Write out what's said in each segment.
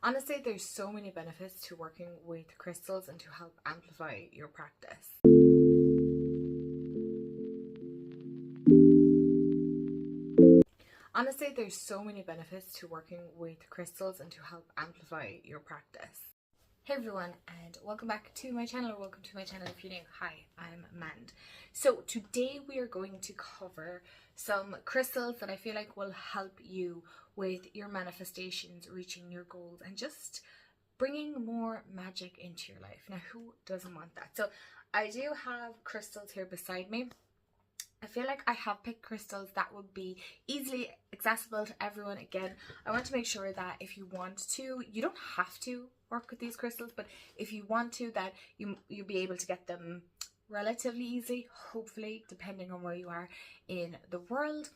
Honestly, there's so many benefits to working with crystals and to help amplify your practice. Honestly, there's so many benefits to working with crystals and to help amplify your practice. Hey everyone, and welcome back to my channel, or welcome to my channel if you're new. Hi, I'm Mand. So today we are going to cover some crystals that I feel like will help you with your manifestations, reaching your goals, and just bringing more magic into your life. Now, who doesn't want that? So I do have crystals here beside me. I feel like I have picked crystals that would be easily accessible to everyone. Again, I want to make sure that if you want to, you don't have to work with these crystals, but if you want to, that you'll be able to get them relatively easy, hopefully, depending on where you are in the world.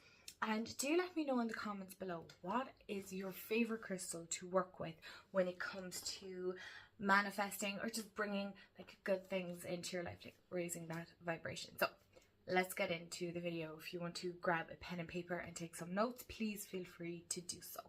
And do let me know in the comments below, what is your favorite crystal to work with when it comes to manifesting or just bringing like good things into your life, like raising that vibration. So let's get into the video. If you want to grab a pen and paper and take some notes, please feel free to do so.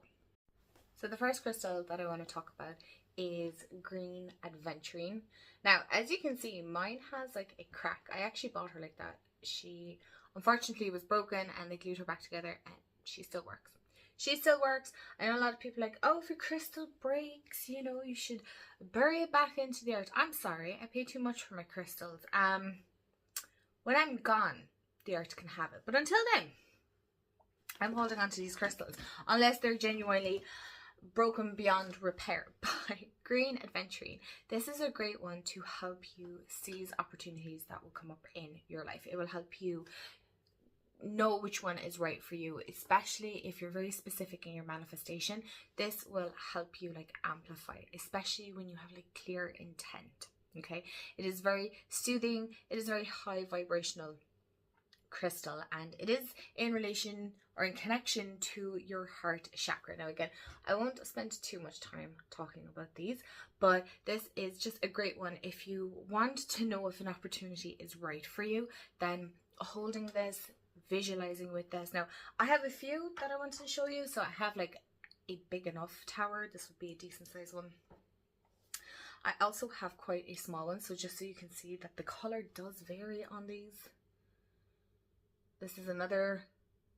So the first crystal that I want to talk about is green aventurine. Now, as you can see, mine has like a crack. I actually bought her like that. She unfortunately was broken and they glued her back together, and she still works. She still works. I know a lot of people are like, oh, if your crystal breaks, you know, you should bury it back into the earth. I'm sorry, I pay too much for my crystals. When I'm gone, the earth can have it. But until then, I'm holding on to these crystals, unless they're genuinely broken beyond repair. By green aventurine. This is a great one to help you seize opportunities that will come up in your life. It will help you know which one is right for you, especially if you're very specific in your manifestation. This will help you like amplify, especially when you have like clear intent. Okay, it is very soothing. It is very high vibrational crystal, and it is in relation or in connection to your heart chakra. Now again, I won't spend too much time talking about these, but this is just a great one if you want to know if an opportunity is right for you. Then holding this, visualizing with this. Now I have a few that I wanted to show you. So I have like a big enough tower. This would be a decent size one. I also have quite a small one, so just so you can see that the color does vary on these. This is another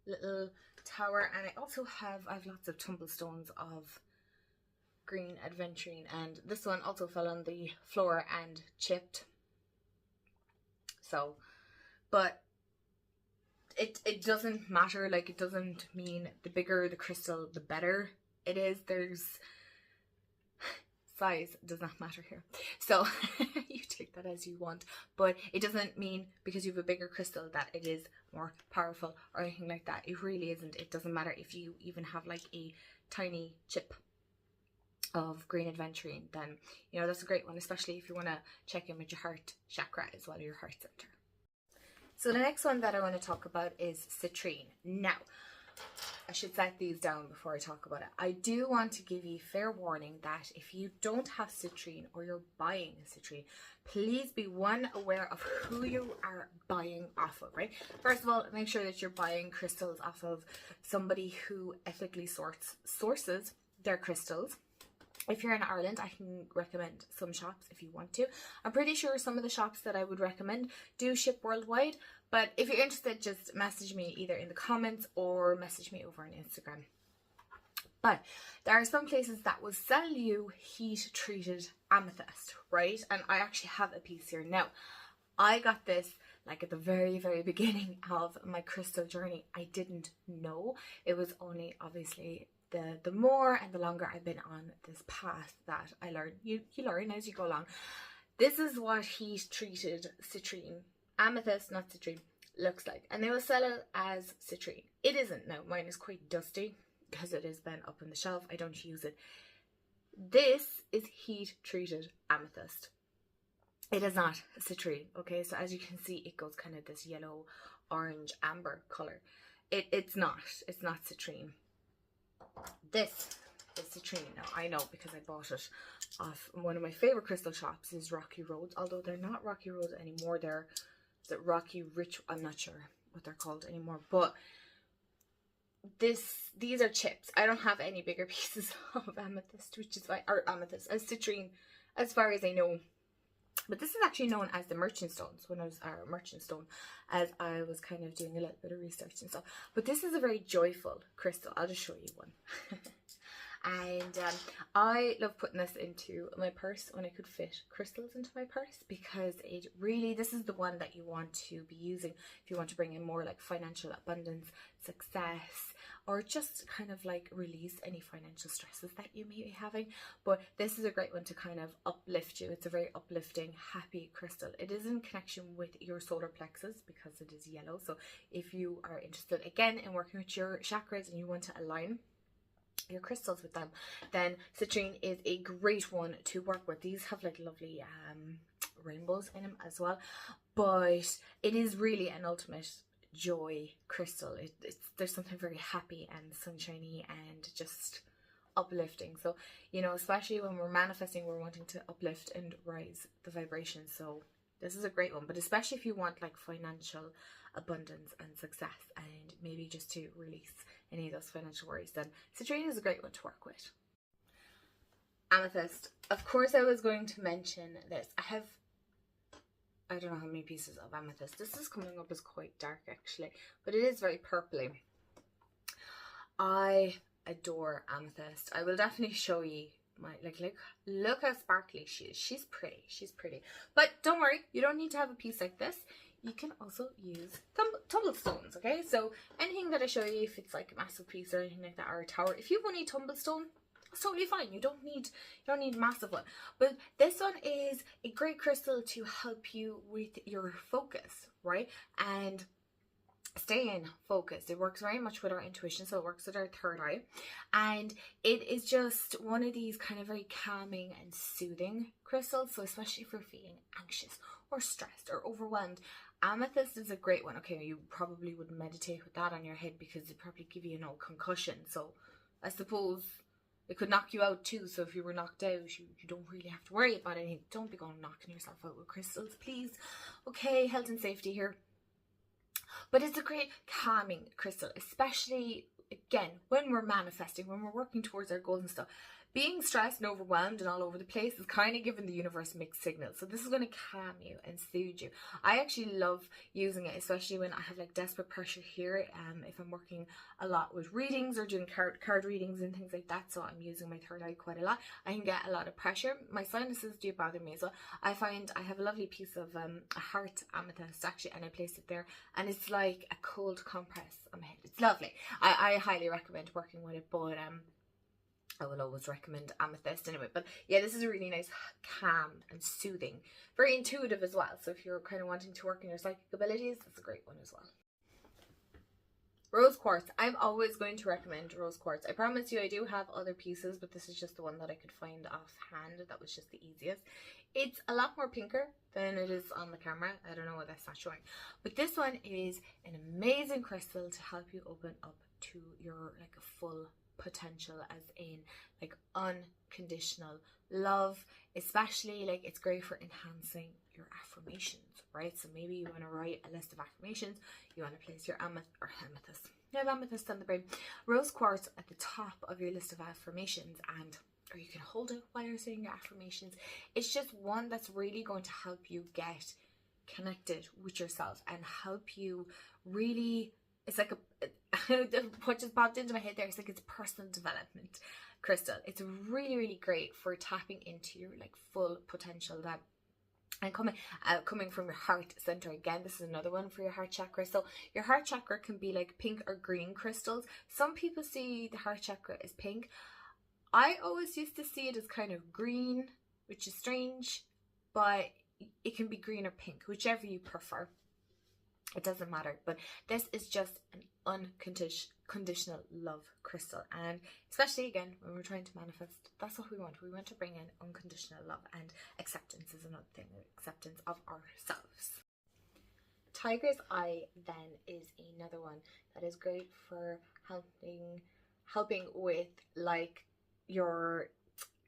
little tower, and I also have lots of tumblestones of green aventurine, and this one also fell on the floor and chipped. So, but it doesn't matter. Like, it doesn't mean the bigger the crystal, the better it is. There's size does not matter here, so you take that as you want, but it doesn't mean because you have a bigger crystal that it is more powerful or anything like that. It really isn't. It doesn't matter if you even have like a tiny chip of green aventurine, then you know that's a great one, especially if you want to check in with your heart chakra as well, your heart center. So the next one that I want to talk about is citrine. Now, I should set these down before I talk about it. I do want to give you fair warning that if you don't have citrine or you're buying citrine, please be aware of who you are buying off of, right? First of all, make sure that you're buying crystals off of somebody who ethically sources their crystals. If you're in Ireland, I can recommend some shops if you want to. I'm pretty sure some of the shops that I would recommend do ship worldwide. But if you're interested, just message me either in the comments or message me over on Instagram. But there are some places that will sell you heat treated amethyst, right? And I actually have a piece here. Now, I got this like at the very, very beginning of my crystal journey. I didn't know. It was only obviously the more and the longer I've been on this path that I learn. You learn as you go along. This is what heat treated citrine, amethyst, not citrine, looks like, and they will sell it as citrine. It isn't. Now mine is quite dusty because it has been up on the shelf. I don't use it. This is heat treated amethyst. It is not citrine. Okay, so as you can see, it goes kind of this yellow, orange, amber color. It's not citrine. This is citrine. Now I know because I bought it off one of my favorite crystal shops is Rocky Roads, although they're not Rocky Roads anymore. They're Rocky Rich. I'm not sure what they're called anymore, but these are chips. I don't have any bigger pieces of amethyst, which is why, or amethyst, as citrine, as far as I know. But this is actually known as the merchant stones, when I was merchant stone, as I was kind of doing a little bit of research and stuff. But this is a very joyful crystal. I'll just show you one. And I love putting this into my purse when I could fit crystals into my purse, because it really, this is the one that you want to be using if you want to bring in more like financial abundance, success, or just kind of like release any financial stresses that you may be having. But this is a great one to kind of uplift you. It's a very uplifting, happy crystal. It is in connection with your solar plexus because it is yellow. So if you are interested again in working with your chakras and you want to align your crystals with them, then citrine is a great one to work with. These have like lovely rainbows in them as well, but it is really an ultimate joy crystal. There's something very happy and sunshiny and just uplifting. So, you know, especially when we're manifesting, we're wanting to uplift and rise the vibration. So this is a great one, but especially if you want like financial abundance and success, and maybe just to release any of those financial worries, then citrine is a great one to work with. Amethyst. Of course, I was going to mention this. I don't know how many pieces of amethyst. This is coming up as quite dark actually, but it is very purpley. I adore amethyst. I will definitely show you my, look how sparkly she is. She's pretty. But don't worry, you don't need to have a piece like this. You can also use tumblestones, okay? So anything that I show you, if it's like a massive piece or anything like that, or a tower, if you have only tumblestone, it's totally fine. You don't need a massive one. But this one is a great crystal to help you with your focus, right? And staying focused. It works very much with our intuition, so it works with our third eye, and it is just one of these kind of very calming and soothing crystals. So especially if you're feeling anxious or stressed or overwhelmed, amethyst is a great one. Okay, you probably would meditate with that on your head because it'd probably give you concussion, so I suppose it could knock you out too. So if you were knocked out, you don't really have to worry about anything. Don't be going knocking yourself out with crystals, please. Okay, health and safety here. But it's a great calming crystal, especially, again, when we're manifesting, when we're working towards our goals and stuff. Being stressed and overwhelmed and all over the place is kind of giving the universe mixed signals. So this is going to calm you and soothe you. I actually love using it, especially when I have like desperate pressure here. If I'm working a lot with readings or doing card readings and things like that. So I'm using my third eye quite a lot. I can get a lot of pressure. My sinuses do bother me as well. I find I have a lovely piece of a heart amethyst actually, and I place it there, and it's like a cold compress on my head. It's lovely. I highly recommend working with it, but I will always recommend amethyst anyway. But yeah, this is a really nice, calm and soothing, very intuitive as well. So if you're kind of wanting to work on your psychic abilities, that's a great one as well. Rose quartz. I'm always going to recommend rose quartz. I promise you I do have other pieces, but this is just the one that I could find offhand. That was just the easiest. It's a lot more pinker than it is on the camera. I don't know why that's not showing. But this one is an amazing crystal to help you open up to your like a full potential, as in like unconditional love. Especially like it's great for enhancing your affirmations, right? So maybe you want to write a list of affirmations, you want to place your amethyst. You have amethyst on the brain, rose quartz at the top of your list of affirmations, and or you can hold it while you're saying your affirmations. It's just one that's really going to help you get connected with yourself and help you really, it's like what just popped into my head there, it's like it's personal development crystal. It's really, really great for tapping into your like full potential, that and coming from your heart center. Again, this is another one for your heart chakra. So your heart chakra can be like pink or green crystals. Some people see the heart chakra as pink. I always used to see it as kind of green, which is strange, but it can be green or pink, whichever you prefer. It doesn't matter. But this is just an unconditional love crystal, and especially again when we're trying to manifest, that's what we want. We want to bring in unconditional love, and acceptance is another thing, acceptance of ourselves. Tiger's Eye then is another one that is great for helping with like your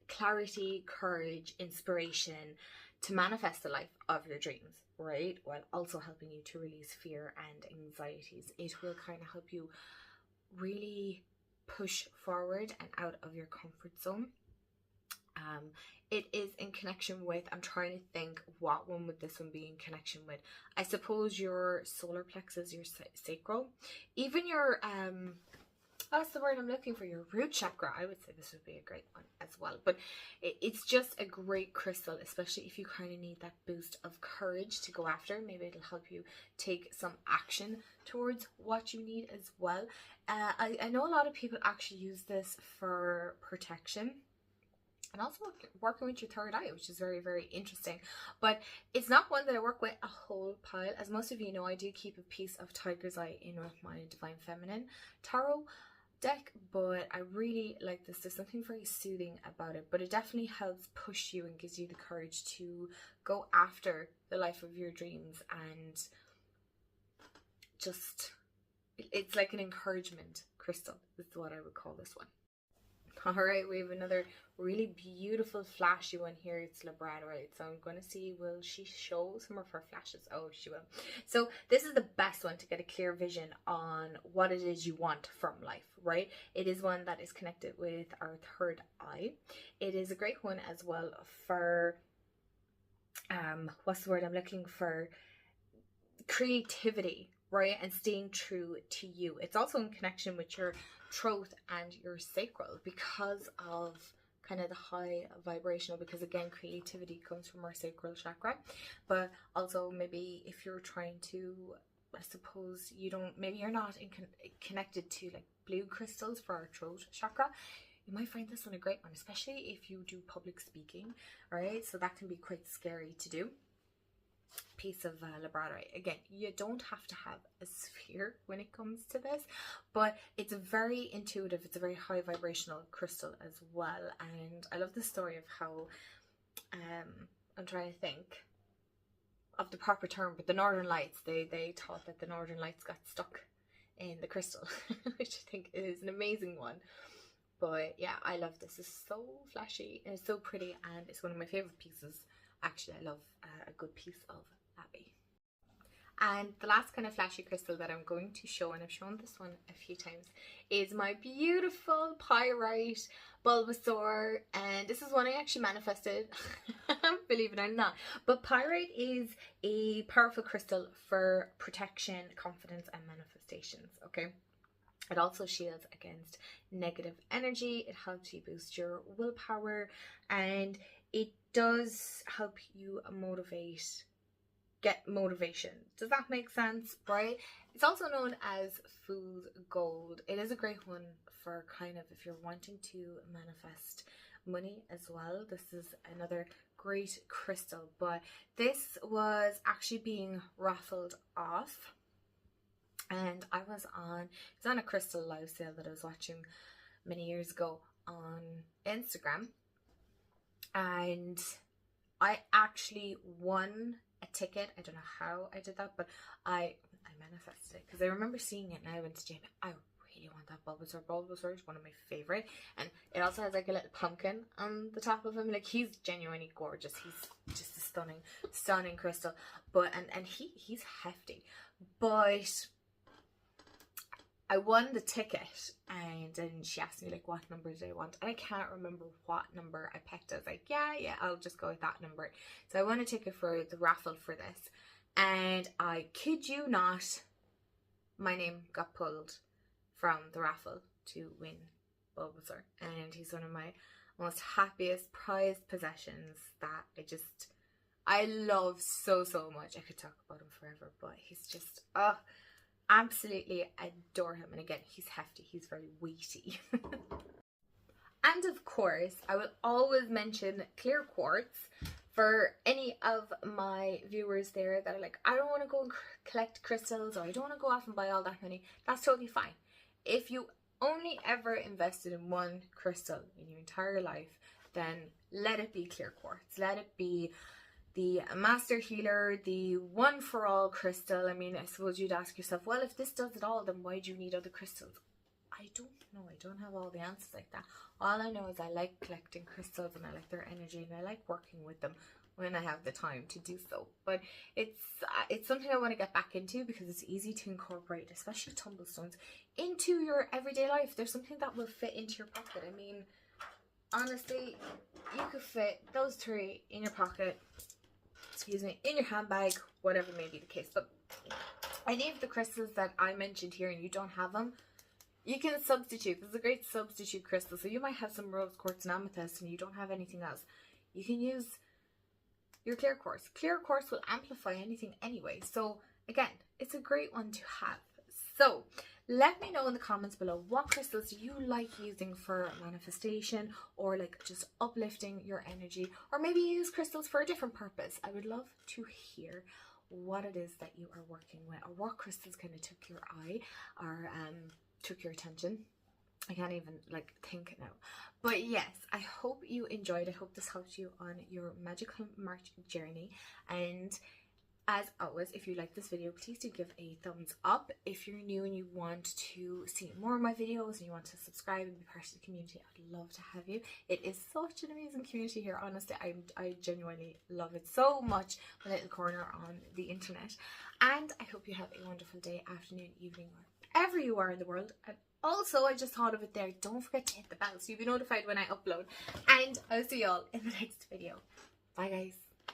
clarity, courage, inspiration to manifest the life of your dreams, right? While also helping you to release fear and anxieties. It will kind of help you really push forward and out of your comfort zone. It is in connection with, I'm trying to think what one would this one be in connection with. I suppose your solar plexus, your sacral, even your that's the word I'm looking for, your root chakra. I would say this would be a great one as well. But it's just a great crystal, especially if you kind of need that boost of courage to go after. Maybe it'll help you take some action towards what you need as well. I know a lot of people actually use this for protection. And also working with your third eye, which is very, very interesting. But it's not one that I work with a whole pile. As most of you know, I do keep a piece of Tiger's Eye in with my Divine Feminine tarot deck, but I really like this. There's something very soothing about it, but it definitely helps push you and gives you the courage to go after the life of your dreams, and just, it's like an encouragement crystal is what I would call this one. Alright, we have another really beautiful flashy one here. It's labradorite. So I'm going to see, will she show some of her flashes? Oh, she will. So this is the best one to get a clear vision on what it is you want from life, right? It is one that is connected with our third eye. It is a great one as well for, what's the word I'm looking for? Creativity, right? And staying true to you. It's also in connection with your throat and your sacral because of kind of the high vibrational, because again, creativity comes from our sacral chakra. But also maybe if you're trying to, I suppose you don't, maybe you're not connected to like blue crystals for our throat chakra, you might find this one a great one, especially if you do public speaking, right? So that can be quite scary to do. Piece of labradorite. Again, you don't have to have a sphere when it comes to this, but it's very intuitive. It's a very high vibrational crystal as well, and I love the story of how I'm trying to think of the proper term, but the Northern Lights, they thought that the Northern Lights got stuck in the crystal, which I think is an amazing one. But yeah, I love this. It's so flashy and it's so pretty, and it's one of my favorite pieces. Actually, I love a good piece of Abbey. And the last kind of flashy crystal that I'm going to show, and I've shown this one a few times, is my beautiful pyrite Bulbasaur. And this is one I actually manifested, believe it or not. But pyrite is a powerful crystal for protection, confidence, and manifestations, okay? It also shields against negative energy. It helps you boost your willpower, and it does help you get motivation. Does that make sense, right? It's also known as fool's gold. It is a great one for kind of if you're wanting to manifest money as well. This is another great crystal, but this was actually being raffled off. And I was on a crystal live sale that I was watching many years ago on Instagram, and I actually won a ticket. I don't know how I did that, but I manifested it because I remember seeing it and I went to Jamie, I really want that Bulbasaur. Bulbasaur is one of my favorite, and it also has like a little pumpkin on the top of him. Like, he's genuinely gorgeous. He's just a stunning crystal. But and he's hefty, but I won the ticket, and then she asked me like what number did I want, and I can't remember what number I picked. I was like, yeah, I'll just go with that number. So I won a ticket for the raffle for this, and I kid you not, my name got pulled from the raffle to win Bulbasaur, and he's one of my most happiest prized possessions that I love so much. I could talk about him forever, but he's just absolutely adore him. And again, he's hefty, he's very weighty. And of course, I will always mention clear quartz for any of my viewers there that are like, I don't want to go and collect crystals, or I don't want to go off and buy all that money. That's totally fine. If you only ever invested in one crystal in your entire life, then let it be clear quartz. Let it be the master healer, the one for all crystal. I mean, I suppose you'd ask yourself, well, if this does it all, then why do you need other crystals? I I don't know. I don't have all the answers like that. All I know is I like collecting crystals and I like their energy and I like working with them when I have the time to do so. But it's something I want to get back into because it's easy to incorporate, especially tumblestones, into your everyday life. There's something that will fit into your pocket. I mean, honestly, you could fit those 3 in your pocket, excuse me, in your handbag, whatever may be the case. But any of the crystals that I mentioned here and you don't have them, you can substitute. This is a great substitute crystal. So you might have some rose quartz and amethyst and you don't have anything else. You can use your clear quartz. Clear quartz will amplify anything anyway. So again, it's a great one to have. So let me know in the comments below, what crystals do you like using for manifestation or like just uplifting your energy, or maybe you use crystals for a different purpose. I would love to hear what it is that you are working with, or what crystals kind of took your eye or took your attention. I can't even like think now. But yes, I hope you enjoyed. I hope this helped you on your magical March journey. And as always, if you like this video, please do give a thumbs up. If you're new and you want to see more of my videos and you want to subscribe and be part of the community, I'd love to have you. It is such an amazing community here. Honestly, I genuinely love it so much, my little corner on the internet. And I hope you have a wonderful day, afternoon, evening, wherever you are in the world. And also, I just thought of it there, don't forget to hit the bell so you'll be notified when I upload. And I'll see y'all in the next video. Bye guys.